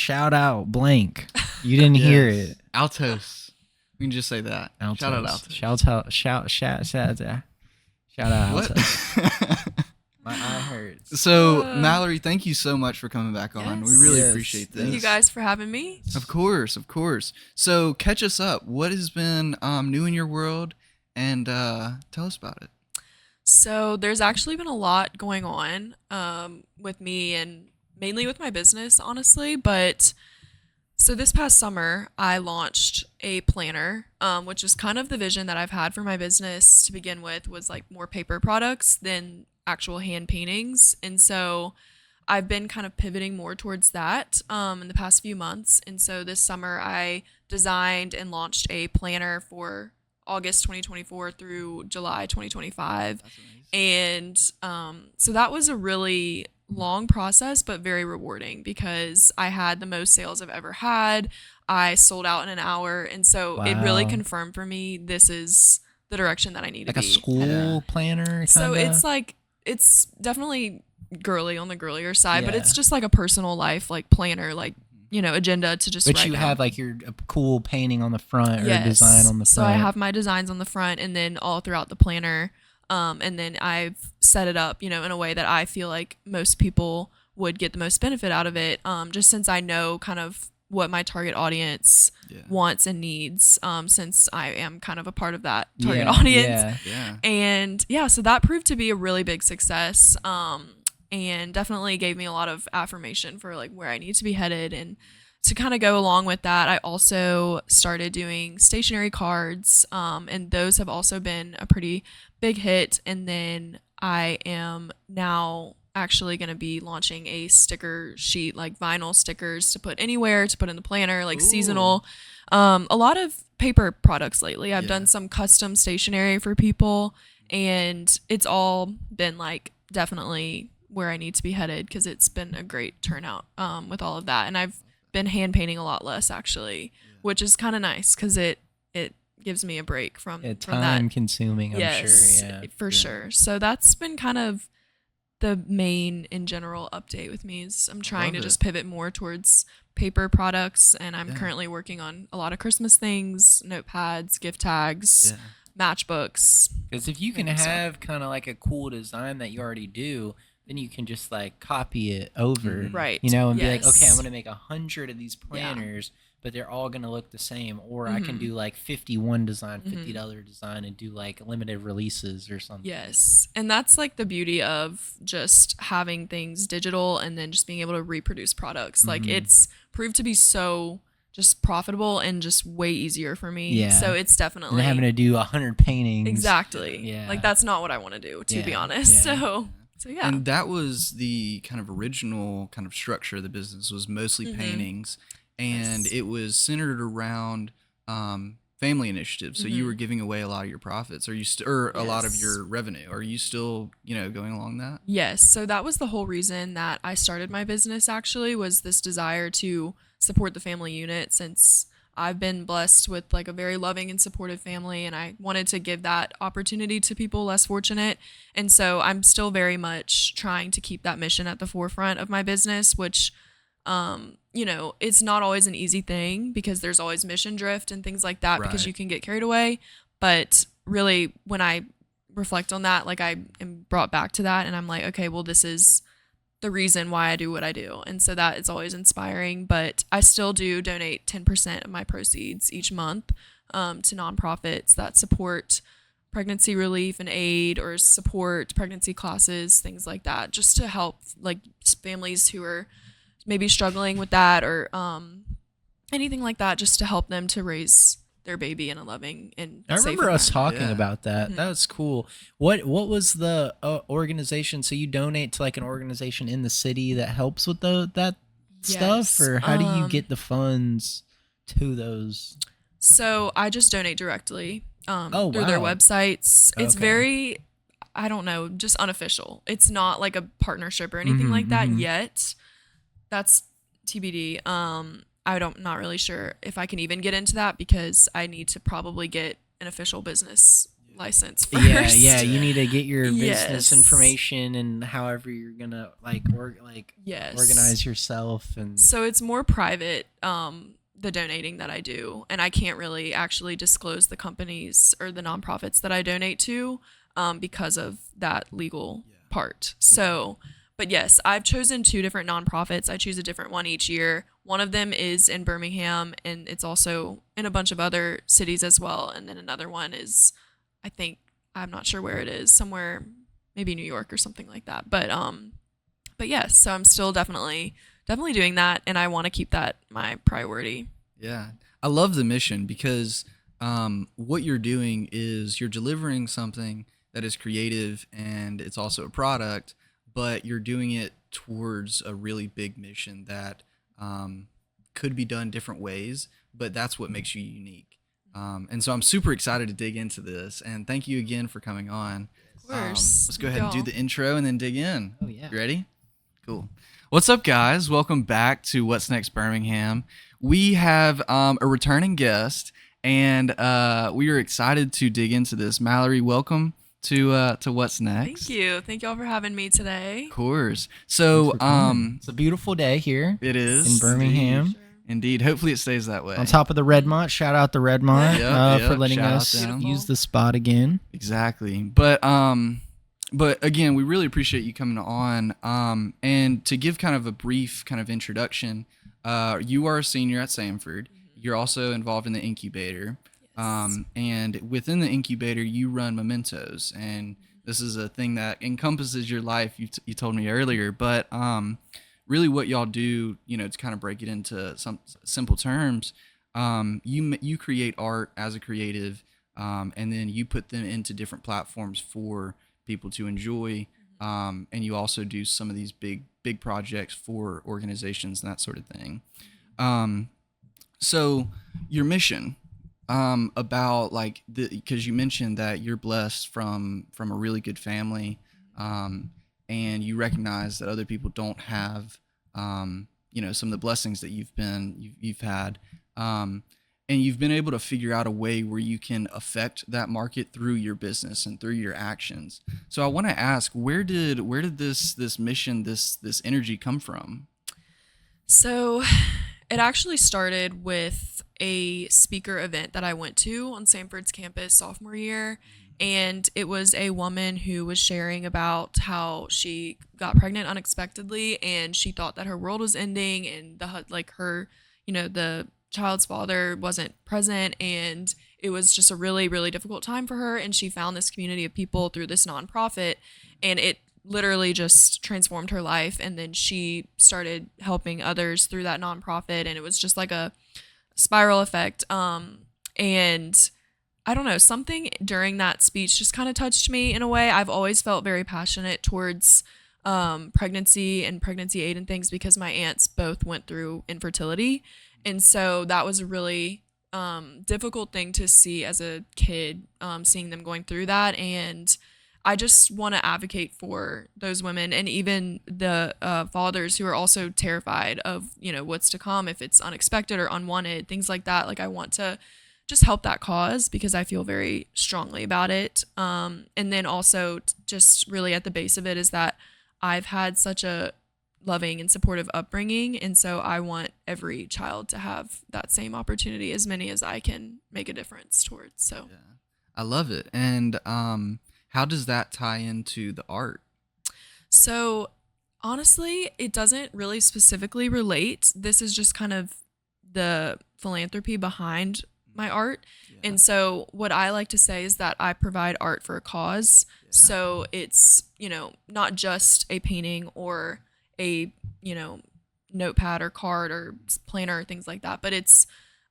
shout out blank. You didn't hear it. Altos. We can just say that. Altos. Shout out Altos. Shout out What? Altos. My eye hurts. So, Mallory, thank you so much for coming back on. Yes. We really Yes. appreciate this. Thank you guys for having me. Of course, of course. So, catch us up. What has been new in your world? And tell us about it. So there's actually been a lot going on with me and mainly with my business, honestly. But so this past summer, I launched a planner, which is kind of the vision that I've had for my business to begin with, was like more paper products than actual hand paintings. And so I've been kind of pivoting more towards that in the past few months. And so this summer, I designed and launched a planner for August 2024 through July 2025. That's amazing. And so that was a really long process, but very rewarding because I had the most sales I've ever had. I sold out in an hour. And so it really Wow. confirmed for me this is the direction that I need Like to a be. school planner kinda? So it's like, it's definitely girly on the girlier side, but Yeah. it's just like a personal life, like planner, like, you know, agenda to just But write you down. have like your cool painting on the front or Yes. design on the front. So I have my designs on the front and then all throughout the planner. And then I've set it up, you know, in a way that I feel like most people would get the most benefit out of it. Just since I know kind of what my target audience wants and needs, since I am kind of a part of that target audience. Yeah. And yeah, so that proved to be a really big success. And definitely gave me a lot of affirmation for like where I need to be headed. And to kind of go along with that, I also started doing stationery cards. And those have also been a pretty big hit. And then I am now actually going to be launching a sticker sheet, like vinyl stickers to put anywhere, to put in the planner, like seasonal. A lot of paper products lately. I've done some custom stationery for people, and it's all been like definitely where I need to be headed because it's been a great turnout with all of that. And I've been hand painting a lot less actually, which is kind of nice because it gives me a break from that. Time consuming, I'm sure. Yeah. For sure. So that's been kind of the main in general update with me is I'm trying to just pivot more towards paper products, and I'm currently working on a lot of Christmas things, notepads, gift tags, matchbooks. Because if you can have kind of like a cool design that you already do, then you can just like copy it over, Right. You know, and be like, Yes. okay, I'm going to make 100 of these planners, but they're all going to look the same. Or I can do like 51 design, $50 design, and do like limited releases or something. Yes. And that's like the beauty of just having things digital and then just being able to reproduce products. Like it's proved to be so just profitable and just way easier for me. Yeah. So it's definitely And having to do 100 paintings. exactly. Yeah. Like that's not what I want to do, to be honest. Yeah. So yeah. And that was the kind of original kind of structure of the business, was mostly paintings. And it was centered around family initiatives. So you were giving away a lot of your profits. Are you or a lot of your revenue? Are you still, going along that? Yes. So that was the whole reason that I started my business actually, was this desire to support the family unit, since I've been blessed with like a very loving and supportive family, and I wanted to give that opportunity to people less fortunate. And so I'm still very much trying to keep that mission at the forefront of my business, which it's not always an easy thing because there's always mission drift and things like that, because you can get carried away. But really, when I reflect on that, like I am brought back to that, and I'm like, okay, well, this is the reason why I do what I do. And so that is always inspiring. But I still do donate 10% of my proceeds each month to nonprofits that support pregnancy relief and aid, or support pregnancy classes, things like that, just to help like families who are maybe struggling with that, or anything like that, just to help them to raise their baby in a loving and I safe remember us environment. talking about that. That was cool. What was the organization? So you donate to like an organization in the city that helps with that stuff, or how do you get the funds to those? So I just donate directly through their wow. websites. It's Okay. very, I don't know, just unofficial. It's not like a partnership or anything like that yet. That's TBD. I'm not really sure if I can even get into that, because I need to probably get an official business license first. Yeah. You need to get your business Yes. information and however you're gonna Yes. organize yourself. And So it's more private, the donating that I do, and I can't really actually disclose the companies or the nonprofits that I donate to, because of that legal part. So, but yes, I've chosen 2 different nonprofits. I choose a different one each year. One of them is in Birmingham, and it's also in a bunch of other cities as well. And then another one is, I think, I'm not sure where it is, somewhere maybe New York or something like that. But yes, so I'm still definitely doing that, and I want to keep that my priority. Yeah. I love the mission because what you're doing is you're delivering something that is creative and it's also a product, but you're doing it towards a really big mission that could be done different ways, but that's what makes you unique. And so I'm super excited to dig into this, and thank you again for coming on. Of course. Let's go ahead and do the intro and then dig in. Oh, yeah. You ready? Cool. What's up, guys? Welcome back to What's Next Birmingham. We have a returning guest, and we are excited to dig into this. Mallory, welcome to What's Next. Thank you. Thank you all for having me today. Of course. So it's a beautiful day here. it is in Birmingham. Indeed. Hopefully it stays that way. On top of the Redmont. Shout out to Redmont for letting Shout out us to them. use the spot again. Exactly. But again, we really appreciate you coming on. And to give kind of a brief kind of introduction, you are a senior at Samford. You're also involved in the Incubator. And within the Incubator, you run Mementos. And this is a thing that encompasses your life, you told me earlier. But really what y'all do, to kind of break it into some simple terms, you create art as a creative, and then you put them into different platforms for people to enjoy, and you also do some of these big projects for organizations and that sort of thing. So your mission, about because you mentioned that you're blessed from a really good family, and you recognize that other people don't have, some of the blessings that you've had, and you've been able to figure out a way where you can affect that market through your business and through your actions. So I want to ask, where did this mission, this energy come from? So it actually started with a speaker event that I went to on Samford's campus sophomore year. And it was a woman who was sharing about how she got pregnant unexpectedly, and she thought that her world was ending, and the child's father wasn't present, and it was just a really, really difficult time for her. And she found this community of people through this nonprofit, and it literally just transformed her life. And then she started helping others through that nonprofit, and it was just like a spiral effect. And I don't know, something during that speech just kind of touched me in a way. I've always felt very passionate towards pregnancy and pregnancy aid and things because my aunts both went through infertility. And so that was a really difficult thing to see as a kid, seeing them going through that. And I just want to advocate for those women and even the fathers who are also terrified of, what's to come if it's unexpected or unwanted, things like that. Like, I want to just help that cause because I feel very strongly about it. And then also just really at the base of it is that I've had such a loving and supportive upbringing. And so I want every child to have that same opportunity, as many as I can make a difference towards. So yeah. I love it. And how does that tie into the art? So honestly, it doesn't really specifically relate. This is just kind of the philanthropy behind my art. Yeah. And so what I like to say is that I provide art for a cause. Yeah. So it's, not just a painting or a, notepad or card or planner or things like that, but it's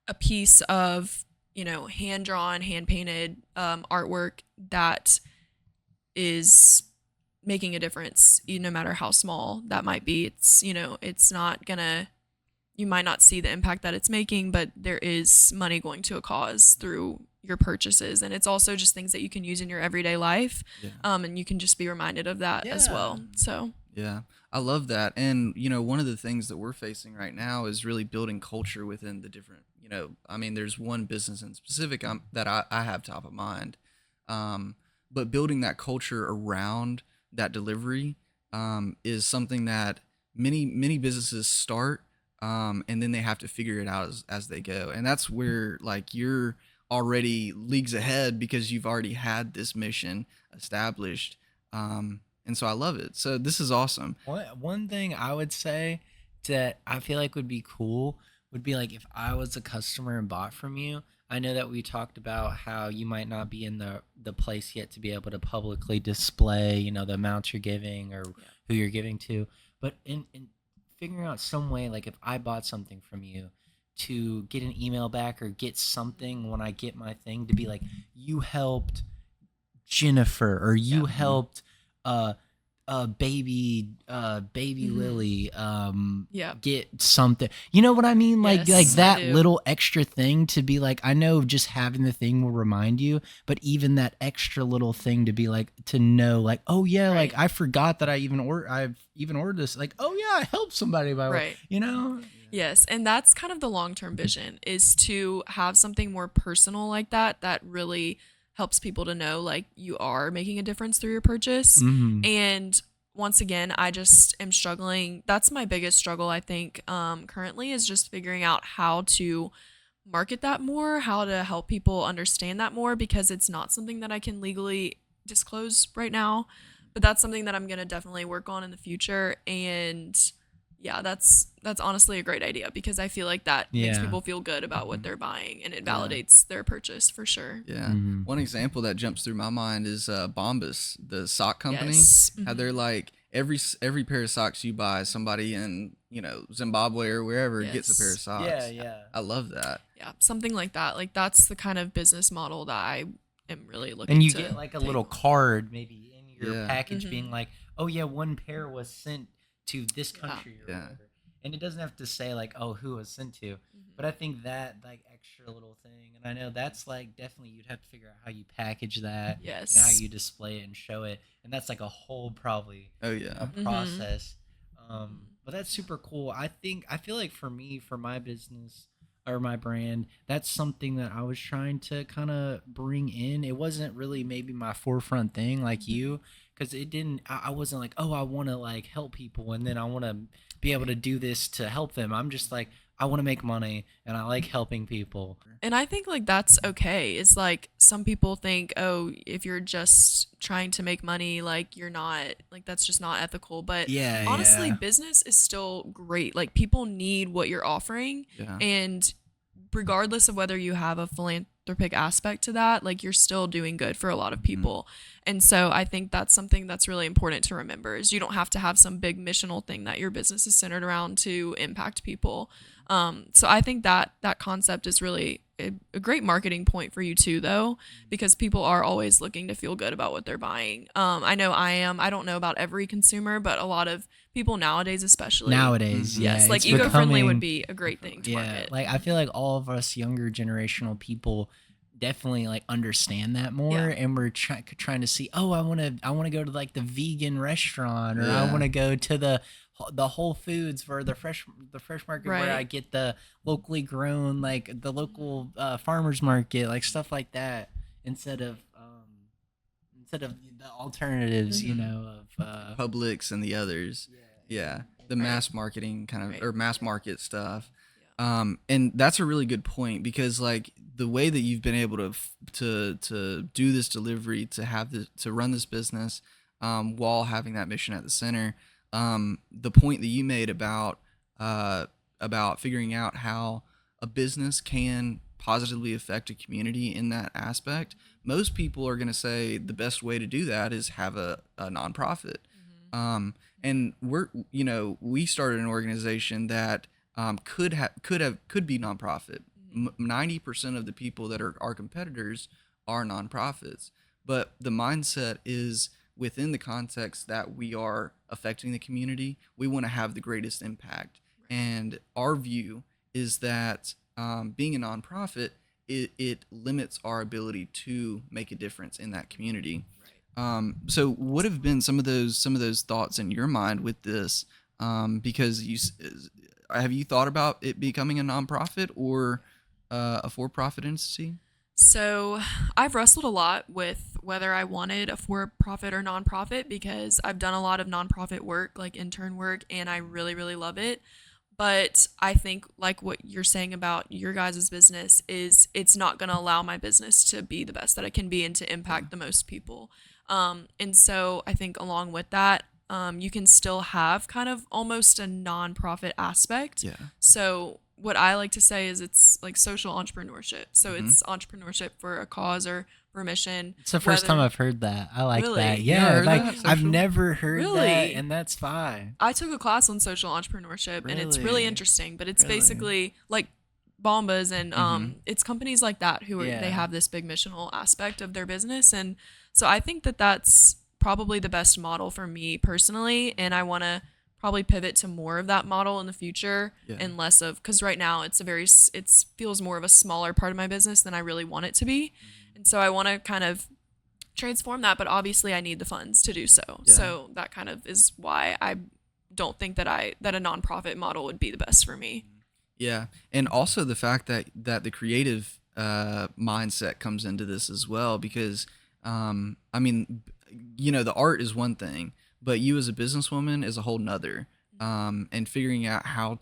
a piece of, hand-drawn, hand-painted artwork that is making a difference, no matter how small that might be. It's, it's not gonna, you might not see the impact that it's making, but there is money going to a cause through your purchases. And it's also just things that you can use in your everyday life. Yeah. And you can just be reminded of that as well. So yeah, I love that. And, one of the things that we're facing right now is really building culture within the different, there's one business in specific that I have top of mind. But building that culture around that delivery is something that many businesses start, and then they have to figure it out as they go. And that's where like you're already leagues ahead because you've already had this mission established. And so I love it. So this is awesome. One thing I would say that I feel like would be cool would be like if I was a customer and bought from you. I know that we talked about how you might not be in the place yet to be able to publicly display, the amounts you're giving or who you're giving to. But in figuring out some way, like if I bought something from you, to get an email back or get something when I get my thing to be like, you helped Jennifer or you helped baby Lily get something, you know what I mean, like that little extra thing to be like, I know just having the thing will remind you, but even that extra little thing to be like, to know like, oh yeah, like I forgot that I've even ordered this, like, oh yeah, I helped somebody by Yes, and that's kind of the long-term vision, is to have something more personal like that really helps people to know like you are making a difference through your purchase. And once again, I just am struggling. That's my biggest struggle, I think, currently, is just figuring out how to market that more, how to help people understand that more, because it's not something that I can legally disclose right now. But that's something that I'm going to definitely work on in the future. And yeah, that's honestly a great idea, because I feel like that makes people feel good about what they're buying, and it validates their purchase for sure. Yeah. One example that jumps through my mind is Bombas, the sock company. How they're like, every pair of socks you buy, somebody in Zimbabwe or wherever gets a pair of socks. I love that. Yeah, something like that. Like that's the kind of business model that I am really looking. And you to get like a little card maybe in your package being like, oh yeah, one pair was sent to this country or whatever. And it doesn't have to say like, oh, who was sent to. But I think that like extra little thing, and I know that's like definitely you'd have to figure out how you package that and how you display it and show it. And that's like a whole probably a process. But that's super cool. I feel like for me, for my business or my brand, that's something that I was trying to kind of bring in. It wasn't really maybe my forefront thing like you, because I wasn't like, oh, I want to like help people and then I want to be able to do this to help them. I'm just like, I want to make money and I like helping people. And I think like that's okay. It's like some people think, oh, if you're just trying to make money, like you're not, like that's just not ethical. But honestly, business is still great. Like people need what you're offering. And regardless of whether you have a philanthropic aspect to that, like you're still doing good for a lot of people. And so I think that's something that's really important to remember, is you don't have to have some big missional thing that your business is centered around to impact people. So I think that concept is really a great marketing point for you too, though, because people are always looking to feel good about what they're buying. I know I am. I don't know about every consumer, but a lot of people nowadays, especially. Yes, like eco-friendly would be a great thing to market. Like I feel like all of us younger generational people definitely like understand that more, and we're trying to see, oh, I want to go to like the vegan restaurant, or I want to go to the Whole Foods for the fresh market where I get the locally grown, like the local farmers market, like stuff like that, instead of the alternatives, of Publix and the others. The mass marketing kind of, or mass market stuff. And that's a really good point, because like the way that you've been able to do this delivery, to run this business, while having that mission at the center, the point that you made about figuring out how a business can positively affect a community in that aspect, most people are going to say the best way to do that is have a nonprofit. And we started an organization that could be nonprofit. 90% of the people that are our competitors are nonprofits, but the mindset is within the context that we are affecting the community. We want to have the greatest impact, and our view is that being a nonprofit, it limits our ability to make a difference in that community. So what have been some of those thoughts in your mind with this? Because have you thought about it becoming a nonprofit or a for-profit entity? So I've wrestled a lot with whether I wanted a for-profit or nonprofit, because I've done a lot of nonprofit work, like intern work, and I really, really love it. But I think like what you're saying about your guys' business is it's not going to allow my business to be the best that it can be and to impact the most people. And so I think along with that, you can still have kind of almost a nonprofit aspect. Yeah. So what I like to say is it's like social entrepreneurship. So it's entrepreneurship for a cause or for a mission. It's the first time I've heard that. I like Really? that. You Yeah, heard like that? I've Social? never heard Really? that, and that's fine. I took a class on social entrepreneurship and it's really Really? interesting, but it's Really? basically like Bombas and it's companies like that who are, Yeah. they have this big missional aspect of their business. And so I think that that's probably the best model for me personally. And I want to probably pivot to more of that model in the future and less of, because right now it's it feels more of a smaller part of my business than I really want it to be. And so I want to kind of transform that, but obviously I need the funds to do so. Yeah. So that kind of is why I don't think that a nonprofit model would be the best for me. Yeah, and also the fact that the creative mindset comes into this as well, because I mean, you know, the art is one thing, but you as a businesswoman is a whole nother. And figuring out how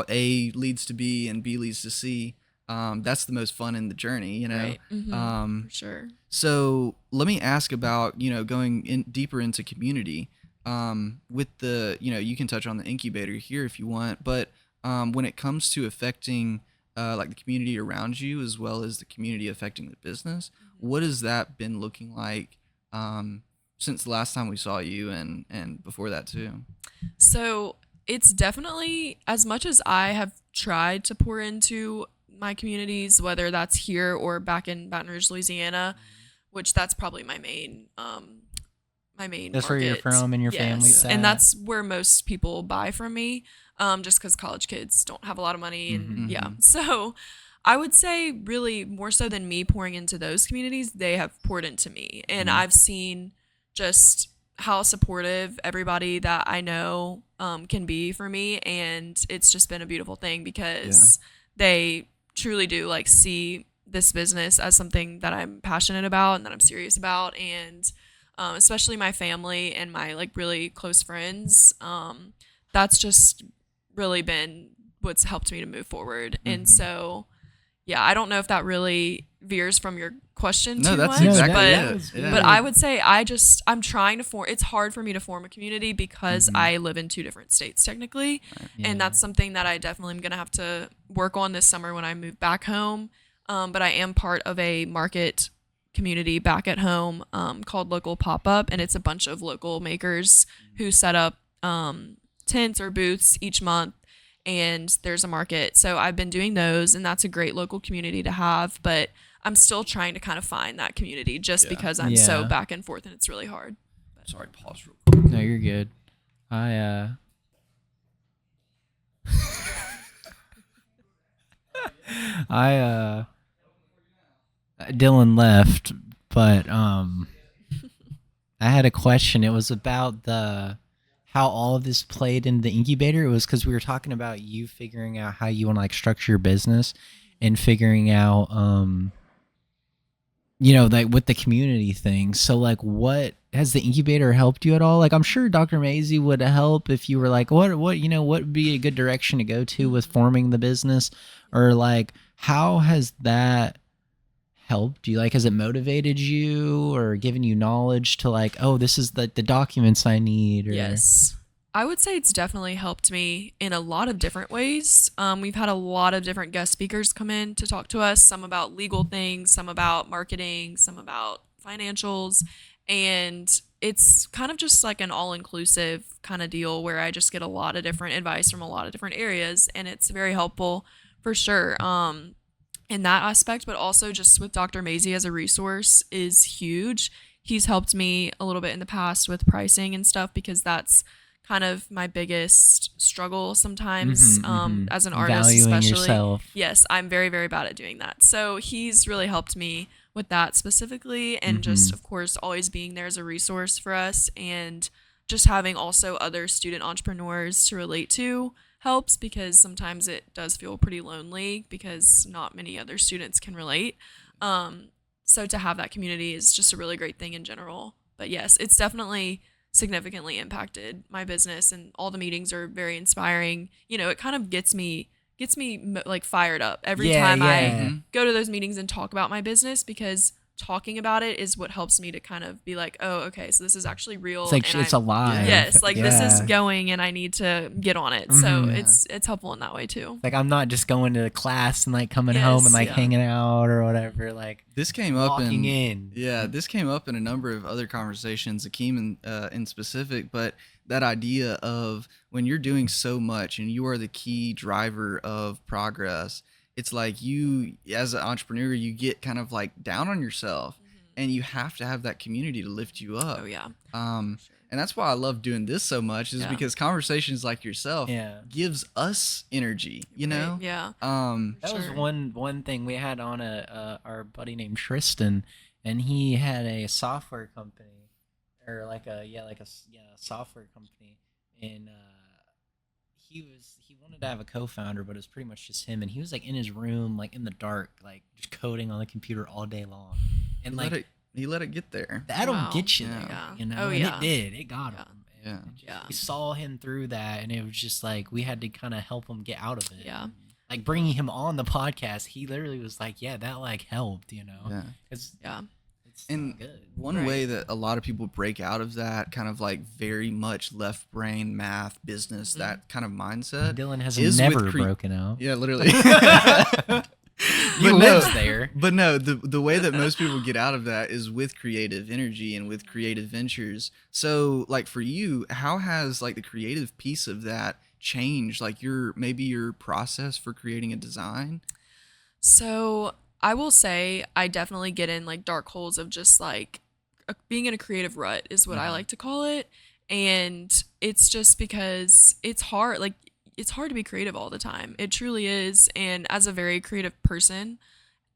A leads to B and B leads to C, that's the most fun in the journey, you know. Right. For sure. So let me ask about, you know, going in deeper into community. With the, you know, you can touch on the incubator here if you want, but when it comes to affecting like the community around you as well as the community affecting the business, what has that been looking like since the last time we saw you and before that too? So it's definitely, as much as I have tried to pour into my communities, whether that's here or back in Baton Rouge, Louisiana, which that's probably my main That's where you're market. from and your family's at. And that's where most people buy from me, just because college kids don't have a lot of money. And so I would say really more so than me pouring into those communities, they have poured into me. And I've seen just how supportive everybody that I know can be for me. And it's just been a beautiful thing because they truly do like see this business as something that I'm passionate about and that I'm serious about. And especially my family and my like really close friends, that's just really been what's helped me to move forward. And so, yeah, I don't know if that really veers from your question too much, but I would say I'm trying to form, it's hard for me to form a community because I live in 2 different states technically. And that's something that I definitely am going to have to work on this summer when I move back home. But I am part of a market community back at home called Local Pop-Up, and it's a bunch of local makers who set up tents or booths each month, and there's a market. So I've been doing those, and that's a great local community to have, but I'm still trying to kind of find that community just because I'm so back and forth and it's really hard. Sorry, pause real quick. No, you're good. Dylan left, but I had a question. It was about how all of this played in the incubator. It was because we were talking about you figuring out how you want to like structure your business and figuring out you know, like with the community thing. So like, what has the incubator helped you at all? Like, I'm sure Dr. Maisie would help if you were like, what, you know, what would be a good direction to go to with forming the business, or like, how has that helped you? Like, has it motivated you or given you knowledge to like, oh, this is the documents I need? Or... Yes. I would say it's definitely helped me in a lot of different ways. We've had a lot of different guest speakers come in to talk to us, some about legal things, some about marketing, some about financials. And it's kind of just like an all-inclusive kind of deal where I just get a lot of different advice from a lot of different areas. And it's very helpful for sure in that aspect, but also just with Dr. Maisie as a resource is huge. He's helped me a little bit in the past with pricing and stuff because that's kind of my biggest struggle sometimes as an artist. Valuing especially yourself. Yes, I'm very, very bad at doing that. So he's really helped me with that specifically, and just of course always being there as a resource for us, and just having also other student entrepreneurs to relate to helps, because sometimes it does feel pretty lonely because not many other students can relate. so to have that community is just a really great thing in general. But yes, it's definitely significantly impacted my business, and all the meetings are very inspiring. You know, it kind of gets me like fired up every time I go to those meetings and talk about my business, because talking about it is what helps me to kind of be like, oh, okay, so this is actually real. It's like it's alive. Yes, like this is going, and I need to get on it. So it's helpful in that way too. Like I'm not just going to class and like coming home and like hanging out or whatever. Like this came up this came up in a number of other conversations, Akeem in specific, but that idea of when you're doing so much and you are the key driver of progress, it's like you, as an entrepreneur, you get kind of like down on yourself, and you have to have that community to lift you up. Oh yeah. And that's why I love doing this so much, is because conversations like yourself gives us energy, you know? Yeah. That was one thing we had on our buddy named Tristan, and he had a software company, or like a software company, and he wanted to have a co-founder, but it was pretty much just him, and he was like in his room, like in the dark, like just coding on the computer all day long, and he let it get there. That'll get you there, you know. And it did. It got him. We saw him through that, and it was just like we had to kind of help him get out of it. Yeah. Like bringing him on the podcast, he literally was like, "Yeah, that like helped," you know. Yeah. And one way that a lot of people break out of that kind of like very much left brain math business, that kind of mindset. Dylan has never broken out. Yeah, literally. He lives there. But no, the way that most people get out of that is with creative energy and with creative ventures. So like for you, how has like the creative piece of that changed, like your process for creating a design? So I will say I definitely get in like dark holes of just like being in a creative rut is what I like to call it. And it's just because it's hard. Like it's hard to be creative all the time. It truly is. And as a very creative person,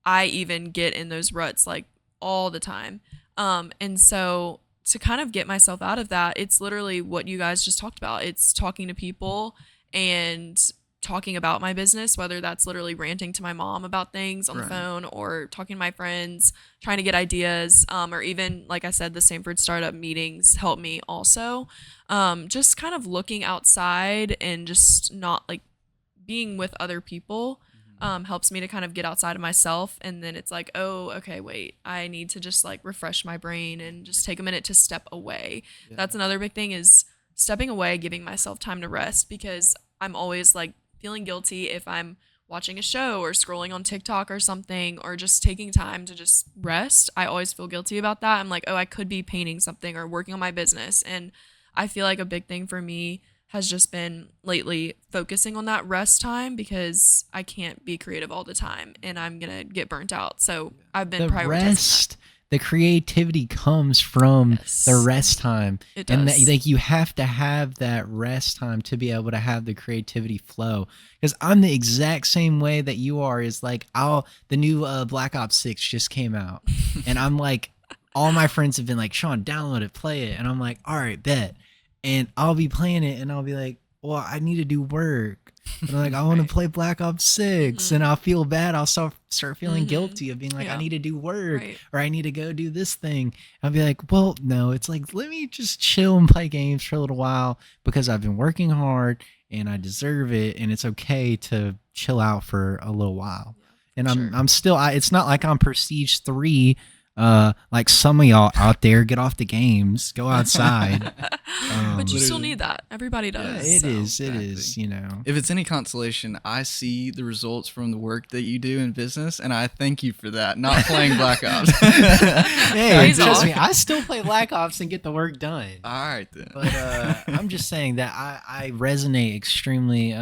I even get in those ruts like all the time. And so to kind of get myself out of that, it's literally what you guys just talked about. It's talking to people and talking about my business, whether that's literally ranting to my mom about things on the phone, or talking to my friends, trying to get ideas, or even, like I said, the Samford startup meetings help me also. Just kind of looking outside and just not like being with other people helps me to kind of get outside of myself. And then it's like, oh, okay, wait, I need to just like refresh my brain and just take a minute to step away. That's another big thing, is stepping away, giving myself time to rest, because I'm always like feeling guilty if I'm watching a show or scrolling on TikTok or something, or just taking time to just rest. I always feel guilty about that. I'm like, oh, I could be painting something or working on my business. And I feel like a big thing for me has just been lately focusing on that rest time, because I can't be creative all the time and I'm going to get burnt out. So I've been prioritizing that. The creativity comes from the rest time. It does. And like you have to have that rest time to be able to have the creativity flow. Because I'm the exact same way that you are. Is like the new Black Ops 6 just came out, and I'm like, all my friends have been like, Sean, download it, play it, and I'm like, all right, bet. And I'll be playing it, and I'll be like, well, I need to do work. But I'm like, I want to play Black Ops 6, and I'll feel bad. I'll start feeling guilty of being like, I need to do work, or I need to go do this thing. I'll be like, well, no, it's like, let me just chill and play games for a little while, because I've been working hard and I deserve it, and it's okay to chill out for a little while. And I'm still, it's not like I'm Prestige 3. Like some of y'all out there, get off the games, go outside. But you still need that. Everybody does. Yeah, it is, you know. If it's any consolation, I see the results from the work that you do in business, and I thank you for that, not playing Black Ops. Hey, trust me, I still play Black Ops and get the work done. All right, then. But I'm just saying that I resonate extremely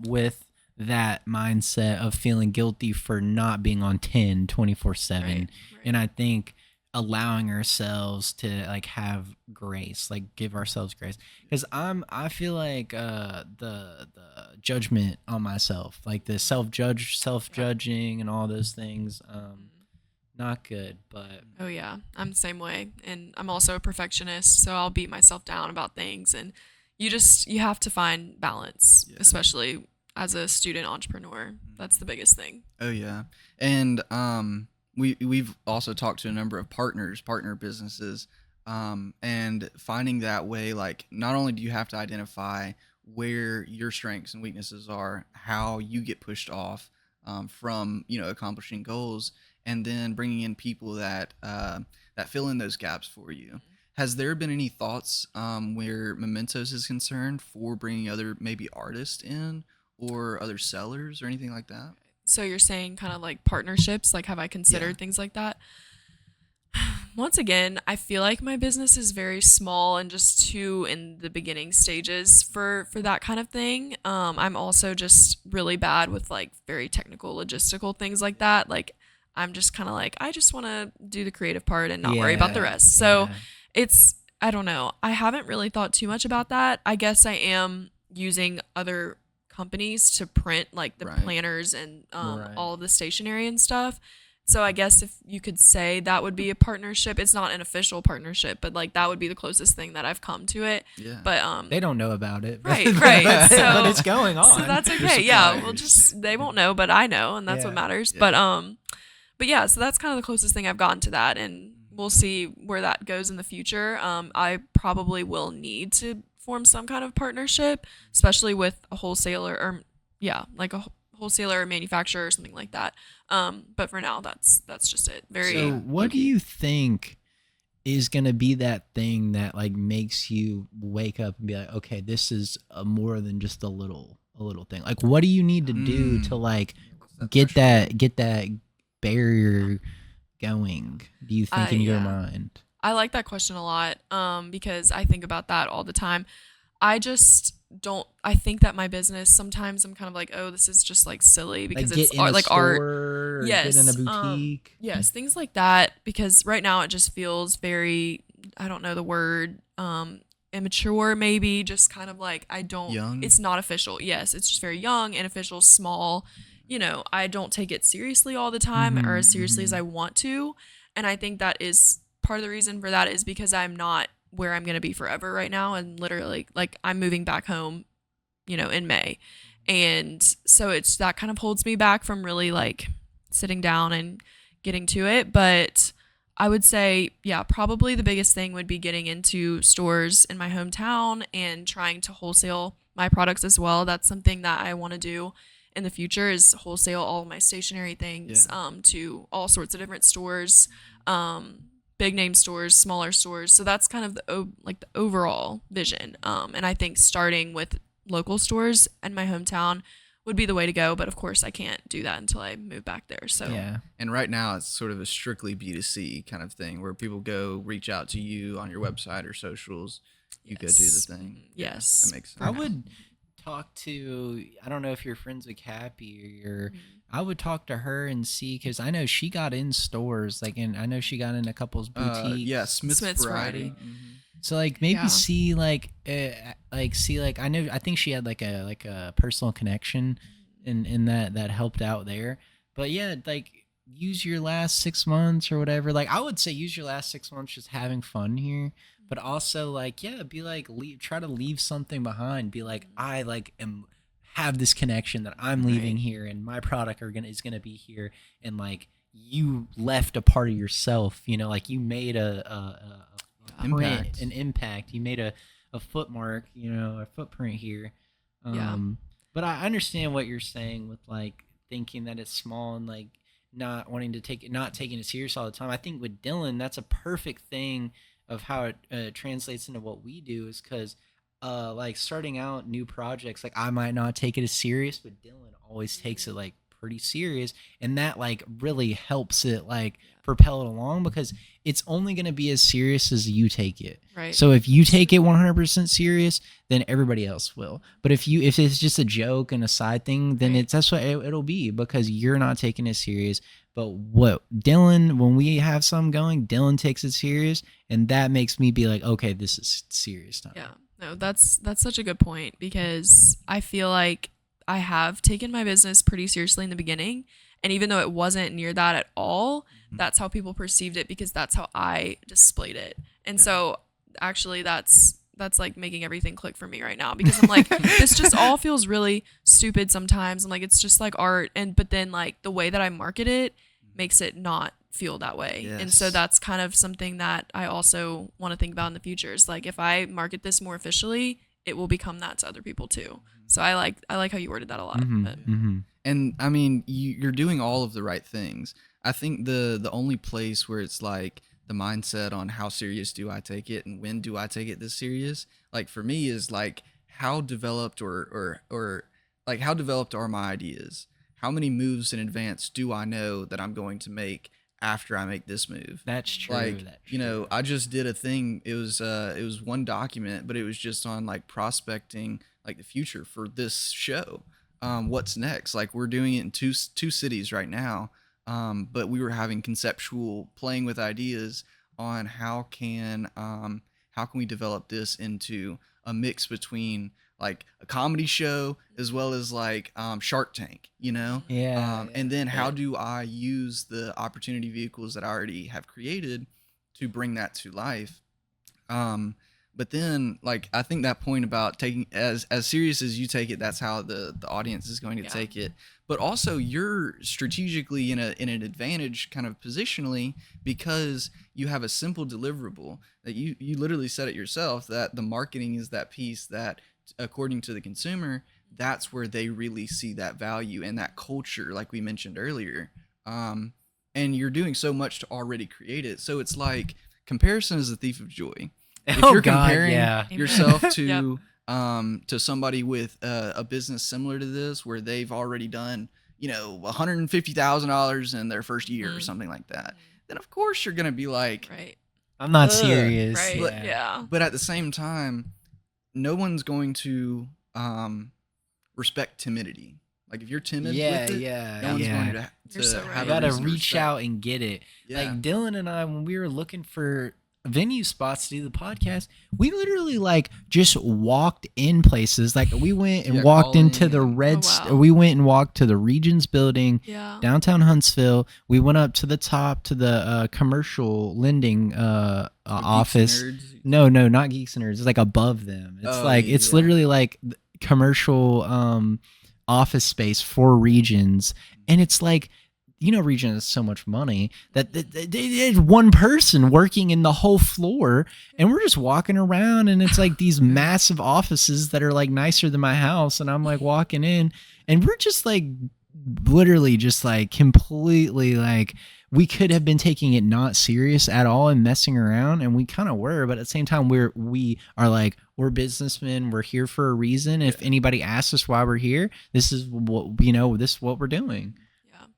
with that mindset of feeling guilty for not being on 10 24/7. Right. And I think allowing ourselves to like have grace, like give ourselves grace, because I feel like the judgment on myself, like the self-judging and all those things, not good. But oh yeah, I'm the same way, and I'm also a perfectionist, so I'll beat myself down about things, and you have to find balance, especially as a student entrepreneur. That's the biggest thing. Oh yeah. And we've also talked to a number of partner businesses, and finding that way, like, not only do you have to identify where your strengths and weaknesses are, how you get pushed off from accomplishing goals, and then bringing in people that that fill in those gaps for you. Has there been any thoughts where Mementos is concerned for bringing other maybe artists in or other sellers or anything like that? So you're saying kind of like partnerships, like have I considered things like that? Once again, I feel like my business is very small and just too in the beginning stages for that kind of thing. I'm also just really bad with like very technical logistical things like that. Like I'm just kind of like, I just want to do the creative part and not worry about the rest. So I don't know. I haven't really thought too much about that. I guess I am using other companies to print like the planners and all of the stationery and stuff. So I guess if you could say that would be a partnership, it's not an official partnership, but like that would be the closest thing that I've come to it. Yeah. But they don't know about it. Right. but, So but it's going on. So that's okay. Yeah. Well, they won't know, but I know, and that's what matters. Yeah. But yeah, so that's kind of the closest thing I've gotten to that, and we'll see where that goes in the future. I probably will need to form some kind of partnership, especially with a wholesaler or like a wholesaler or manufacturer or something like that. But for now, that's just it. So what do you think is going to be that thing that like makes you wake up and be like, okay, this is more than just a little thing? Like, what do you need to do to like get that barrier going, do you think, in your mind? I like that question a lot, because I think about that all the time. I think that my business, sometimes I'm kind of like, oh, this is just like silly because like it's like art. Or get in a boutique. Yes, things like that, because right now it just feels very, I don't know the word, immature maybe, just kind of like young. It's not official. Yes, it's just very young, inofficial, small. I don't take it seriously all the time or as seriously as I want to. And I think that is part of the reason for that is because I'm not where I'm going to be forever right now. And literally, like, I'm moving back home, in May. And so that kind of holds me back from really like sitting down and getting to it. But I would say, probably the biggest thing would be getting into stores in my hometown and trying to wholesale my products as well. That's something that I want to do in the future, is wholesale all of my stationery things to all sorts of different stores, big name stores, smaller stores. So that's kind of the overall vision. And I think starting with local stores in my hometown would be the way to go. But of course, I can't do that until I move back there. So And right now, it's sort of a strictly B2C kind of thing where people go reach out to you on your website or socials. You go do the thing. Yes, that makes sense. I would talk to, I don't know if you're friends with Cappy or I would talk to her and see, because I know she got in stores, like, and I know she got in a couple's boutiques. Smith's Variety. So like maybe see like I think she had like a personal connection in that helped out there. But yeah, like use your last 6 months or whatever. Like I would say use your last 6 months just having fun here. But also, like, be like, try to leave something behind. Be like, I like have this connection that I'm leaving here, and my product is gonna be here, and like you left a part of yourself. Like you made a print, an impact. You made a footmark. A footprint here. But I understand what you're saying with like thinking that it's small and like not wanting to not taking it serious all the time. I think with Dylan, that's a perfect thing of how it translates into what we do, is because like starting out new projects, like I might not take it as serious, but Dylan always takes it like pretty serious, and that like really helps it like propel it along, because it's only going to be as serious as you take it. Right. So if you take it 100% serious, then everybody else will. But if it's just a joke and a side thing, then that's what it'll be, because you're not taking it serious. But what Dylan, when we have something going, Dylan takes it serious, and that makes me be like, okay, this is serious time. Yeah, no, that's such a good point, because I feel like I have taken my business pretty seriously in the beginning, and even though it wasn't near that at all, that's how people perceived it, because that's how I displayed it. And so actually that's like making everything click for me right now, because I'm like, this just all feels really stupid sometimes. I'm like, it's just like art, but then like the way that I market it makes it not feel that way. Yes. And so that's kind of something that I also want to think about in the future is like, if I market this more officially, it will become that to other people too. So I like how you worded that a lot. But. And I mean, you're doing all of the right things. I think the only place where it's like the mindset on how serious do I take it and when do I take it this serious, like for me is like how developed or like how developed are my ideas? How many moves in advance do I know that I'm going to make after I make this move? That's true. Like, you know, I just did a thing. It was one document, but it was just on like prospecting like the future for this show. What's next? Like we're doing it in two cities right now. But we were having conceptual playing with ideas on how can we develop this into a mix between like a comedy show as well as like Shark Tank, you know? And then how do I use the opportunity vehicles that I already have created to bring that to life? But then like I think that point about taking as serious as you take it, that's how the audience is going to take it. But also you're strategically in an advantage kind of positionally because you have a simple deliverable that you literally said it yourself that the marketing is that piece that according to the consumer, that's where they really see that value and that culture, like we mentioned earlier. And you're doing so much to already create it. So it's like comparison is the thief of joy. If you're comparing yourself to somebody with a business similar to this, where they've already done, you know, $150,000 in their first year or something like that, then of course you're gonna be like, I'm not serious. Right. But at the same time, no one's going to respect timidity. Like if you're timid with it, no one's going to so have right. You gotta a reason to reach respect. out and get it. Like Dylan and I, when we were looking for venue spots to do the podcast, we literally like just walked in places. Like we went and walked into the we went and walked to the Regions building downtown Huntsville. We went up to the top to the commercial lending office. No, not Geeks and Nerds. It's like above them. It's it's literally like commercial office space for Regions, and it's like, you know, Region has so much money that there's one person working in the whole floor, and we're just walking around, and it's like these massive offices that are like nicer than my house, and I'm like walking in, and we're just like literally just like completely like we could have been taking it not serious at all and messing around, and we kind of were, but at the same time we are like, we're businessmen, we're here for a reason. If anybody asks us why we're here, this is what, you know, this is what we're doing.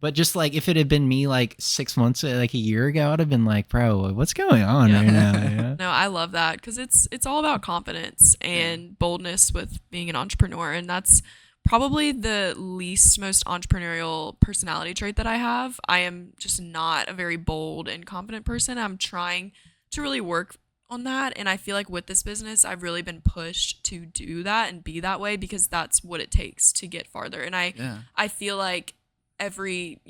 But just like if it had been me like 6 months, like a year ago, I'd have been like, bro, what's going on right now? Yeah. No, I love that because it's all about confidence and boldness with being an entrepreneur. And that's probably the most entrepreneurial personality trait that I have. I am just not a very bold and confident person. I'm trying to really work on that. And I feel like with this business, I've really been pushed to do that and be that way because that's what it takes to get farther. And I feel like every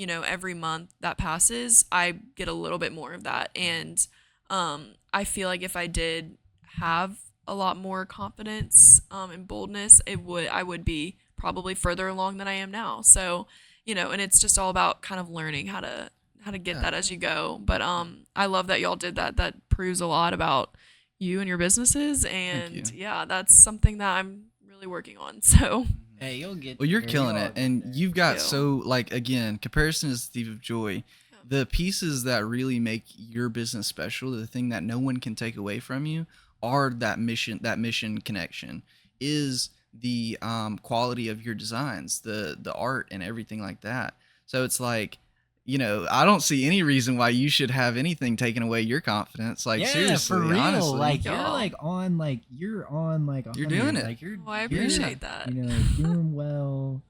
month that passes, I get a little bit more of that. And I feel like if I did have a lot more confidence and boldness, I would be probably further along than I am now. So, you know, and it's just all about kind of learning how to get that as you go. But I love that y'all did that. That proves a lot about you and your businesses. And that's something that I'm really working on. So hey, you'll get. Well, you're killing it, and you've got so like again, comparison is the thief of joy. The pieces that really make your business special, the thing that no one can take away from you, are that mission connection, is the quality of your designs, the art, and everything like that. So it's like, you know, I don't see any reason why you should have anything taken away your confidence. Like seriously, for real. honestly. Like you're on 100. You're doing it. Like I appreciate that. You know, doing well,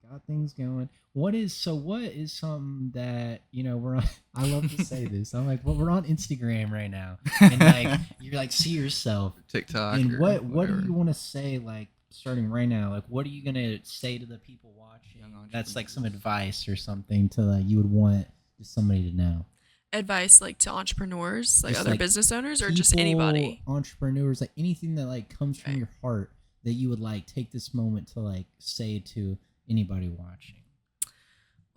got things going. What is something that, you know, we're on? I love to say this. I'm like, well, we're on Instagram right now, and like you're like, see yourself, TikTok. and what do you want to say, like starting right now? Like, what are you gonna say to the people watching? That's like some advice or something to you would want somebody to know. Advice like to entrepreneurs, like just other business owners, or just anybody? Entrepreneurs, like anything that like comes from your heart that you would like take this moment to like say to anybody watching.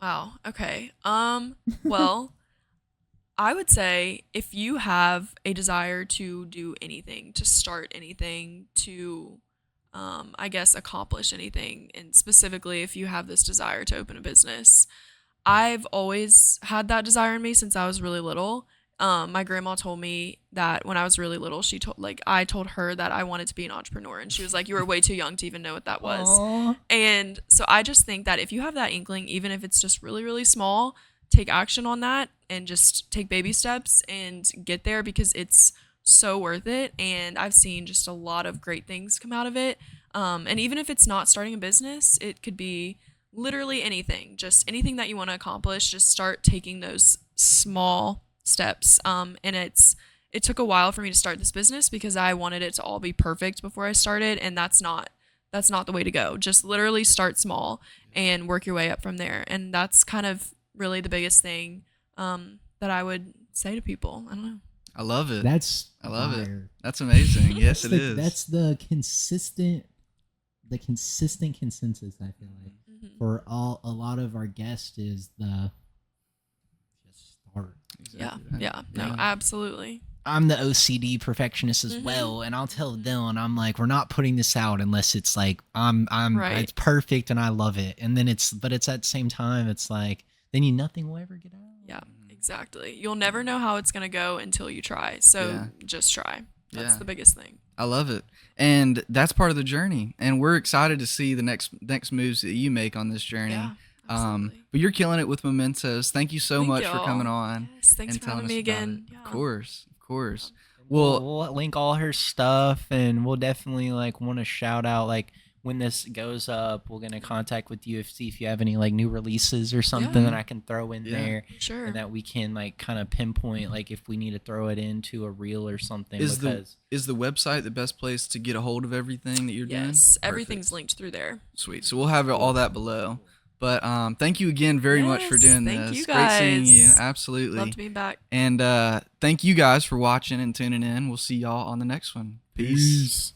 Wow. Okay. Well, I would say if you have a desire to do anything, to start anything, to I guess accomplish anything, and specifically if you have this desire to open a business, I've always had that desire in me since I was really little. My grandma told me that when I was really little, I told her that I wanted to be an entrepreneur, and she was like, "You were way too young to even know what that was." Aw. And so I just think that if you have that inkling, even if it's just really, really small, take action on that and just take baby steps and get there because it's so worth it. And I've seen just a lot of great things come out of it. And even if it's not starting a business, it could be literally anything, just anything that you want to accomplish. Just start taking those small steps. And it took a while for me to start this business because I wanted it to all be perfect before I started, and that's not the way to go. Just literally start small and work your way up from there. And that's kind of really the biggest thing that I would say to people. I don't know. I love it. That's I love it. fire. That's amazing. Yes, it That's is. That's the consistent consensus, I feel like, for a lot of our guests is the just start. Exactly. Yeah. No, absolutely. I'm the OCD perfectionist as well, and I'll tell Dylan, I'm like, we're not putting this out unless it's like Right. it's perfect and I love it. And then but it's at the same time, it's like then nothing will ever get out. Yeah, exactly. You'll never know how it's going to go until you try. So just try. That's the biggest thing. I love it. And that's part of the journey. And we're excited to see the next moves that you make on this journey. Yeah, absolutely. But you're killing it with Mementos. Thank you so Thank much for y'all. coming on. Yes, thanks and for having telling me us about again. it. Yeah. Of course. We'll Well, link all her stuff, and we'll definitely like want to shout out like when this goes up, we're gonna contact with you see if you have any like new releases or something that I can throw in there, Sure. and that we can like kind of pinpoint like if we need to throw it into a reel or something. is because the website the best place to get a hold of everything that you're doing? Yes, Perfect. everything's linked through there. Sweet. So we'll have all that below. But thank you again very much for Yes, doing thank this. you Great seeing you. guys. Absolutely. Love to be back. And thank you guys for watching and tuning in. We'll see y'all on the next one. Peace.